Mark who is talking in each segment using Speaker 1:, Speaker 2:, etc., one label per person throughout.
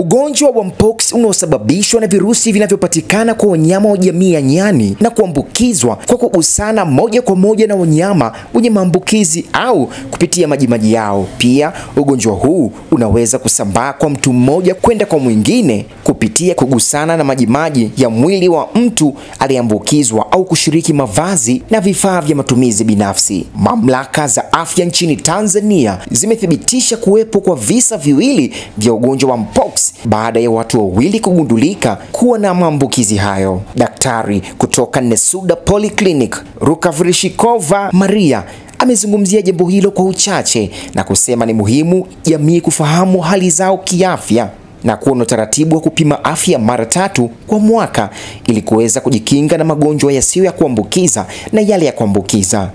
Speaker 1: Ugonjwa wa mpox unaosababishwa na virusi vinavyopatikana kwa wanyama wa jamii ya nyani na kuambukizwa kwa kugusana moja kwa moja na wanyama wenye maambukizi au kupitia majimaji yao. Pia ugonjwa huu unaweza kusambaa kwa mtu mmoja kwenda kwa mwingine kupitia kugusana na majimaji ya mwili wa mtu aliyeambukizwa au kushiriki mavazi na vifaa vya matumizi binafsi. Mamlaka za afya nchini Tanzania zimethibitisha kuwepo kwa visa viwili vya ugonjwa wa mpox baada ya watu wawili kugundulika kuwa na maambukizi hayo. Daktari kutoka Nesuda Polyclinic, Rukavrishikova Maria, amezungumzia jambo hilo kwa uchache na kusema ni muhimu jamii kufahamu hali zao kiafya na kuwa na utaratibu wa kupima afya mara 3 kwa mwaka ili kuweza kujikinga na magonjwa yasiyo ya kuambukiza na yale ya kuambukiza.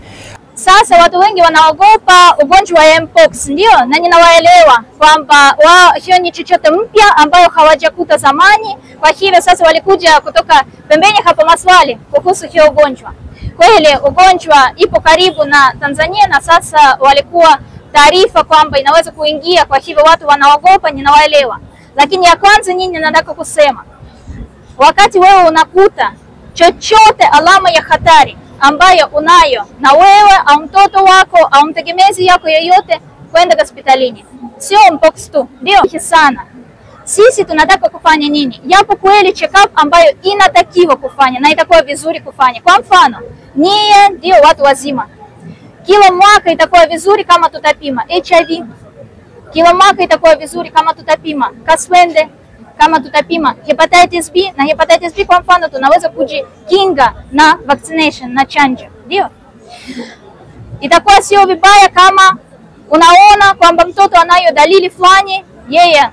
Speaker 2: Sasa watu wengi wanaogopa ugonjwa wa mpox, ndio, na ninawaelewa kwamba hiyo ni chochote mpya ambayo hawajakuta zamani. Kwa hivyo sasa walikuja kutoka pembeni hapa maswali kuhusu hiyo ugonjwa. Kweli ugonjwa ipo karibu na Tanzania na sasa walikuwa taarifa kwamba inaweza kuingia, kwa hivyo watu wanaogopa, ninawaelewa. Lakini ya kwanza nyinyi nataka kusema, wakati wewe unakuta chochote alama ya hatari ambayo unayo na wewe au mtoto wako au mtegemezi yako yeyote, kwenda hospitalini. Sio mpox tu, ndio sana. Sisi tunataka kufanya nini? Yapo kweli check-up ambayo inatakiwa kufanya na itakuwa vizuri kufanya. Kwa mfano, nyie ndio watu wazima, kila mwaka itakuwa vizuri kama tutapima HIV. Kila mwaka itakuwa vizuri kama tutapima kaswende, kama tutapima hepatitis B, na hepatitis B kwa mfano tunaweza kujikinga na vaccination na chanjo. Ndio. Itakuwa sio vibaya kama unaona kwamba mtoto anayo dalili fulani, yeye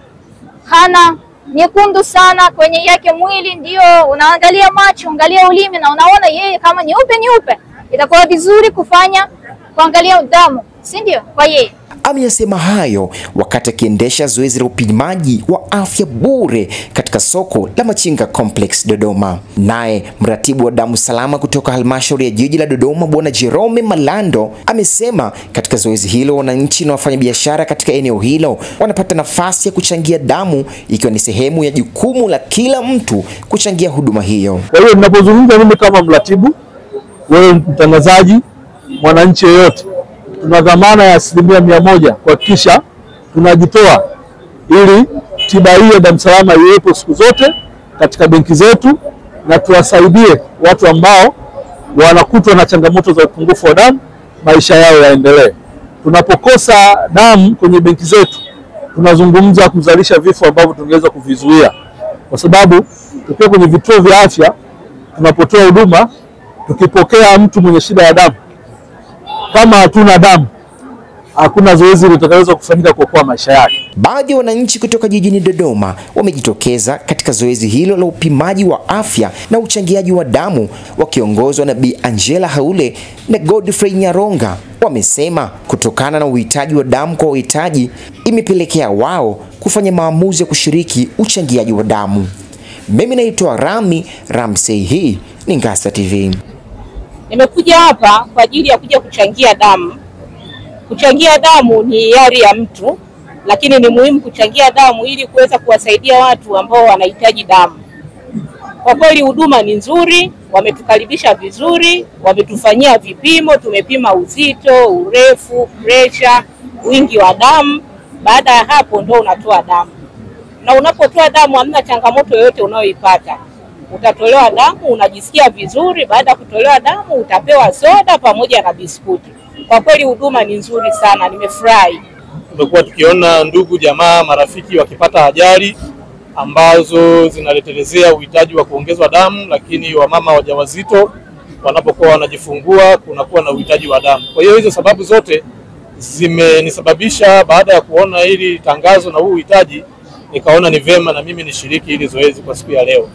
Speaker 2: hana nyekundu sana kwenye yake mwili, ndio unaangalia macho, angalia ulimi na unaona yeye kama nyeupe, itakuwa vizuri kuangalia damu, si ndio? Kwa yeye
Speaker 1: ameyasema hayo wakati akiendesha zoezi la upimaji wa afya bure katika soko la Machinga Complex Dodoma. Naye mratibu wa damu salama kutoka halmashauri ya jiji la Dodoma Bwana Jerome Malando amesema katika zoezi hilo wananchi na wafanyabiashara katika eneo hilo wanapata nafasi ya kuchangia damu, ikiwa ni sehemu ya jukumu la kila mtu kuchangia huduma hiyo.
Speaker 3: Kwa hiyo ninapozungumza mimi kama mratibu, wewe mtangazaji, mwananchi yeyote, tuna dhamana ya 100% kuhakikisha tunajitoa ili tiba hii ya damu salama iwepo siku zote katika benki zetu, na tuwasaidie watu ambao wanakutwa na changamoto za upungufu wa damu, maisha yao yaendelee. Tunapokosa damu kwenye benki zetu, tunazungumza kuzalisha vifo ambavyo tungeweza kuvizuia, kwa sababu tukiwa kwenye vituo vya afya tunapotoa huduma, tukipokea mtu mwenye shida ya damu, kama hatuna damu, hakuna zoezi litakayoweza kufanyika kuokoa maisha yake.
Speaker 1: Baadhi ya wananchi kutoka jijini Dodoma wamejitokeza katika zoezi hilo la upimaji wa afya na uchangiaji wa damu, wakiongozwa na Bi Angela Haule na Godfrey Nyaronga. Wamesema kutokana na uhitaji wa damu kwa wahitaji imepelekea wao kufanya maamuzi ya kushiriki uchangiaji wa damu. Mimi naitwa Rami Ramsey, hii ni Ngasa TV.
Speaker 4: Nimekuja hapa kwa ajili ya kuja kuchangia damu. Kuchangia damu ni hiari ya mtu, lakini ni muhimu kuchangia damu ili kuweza kuwasaidia watu ambao wanahitaji damu. Kwa kweli huduma ni nzuri, wametukaribisha vizuri, wametufanyia vipimo, tumepima uzito, urefu, pressure, wingi wa damu. Baada ya hapo ndo unatoa damu. Na unapotoa damu hamna changamoto yoyote unayoipata. Utatolewa damu, unajisikia vizuri. Baada ya kutolewa damu utapewa soda pamoja na biskuti. Kwa kweli huduma ni nzuri sana, nimefurahi.
Speaker 5: Tumekuwa tukiona ndugu jamaa marafiki wakipata ajali ambazo zinaletelezea uhitaji wa kuongezwa damu, lakini wamama wajawazito wanapokuwa wanajifungua kunakuwa na uhitaji wa damu. Kwa hiyo hizo sababu zote zimenisababisha, baada ya kuona hili tangazo na huu uhitaji, nikaona ni vema na mimi nishiriki hili zoezi kwa siku ya leo.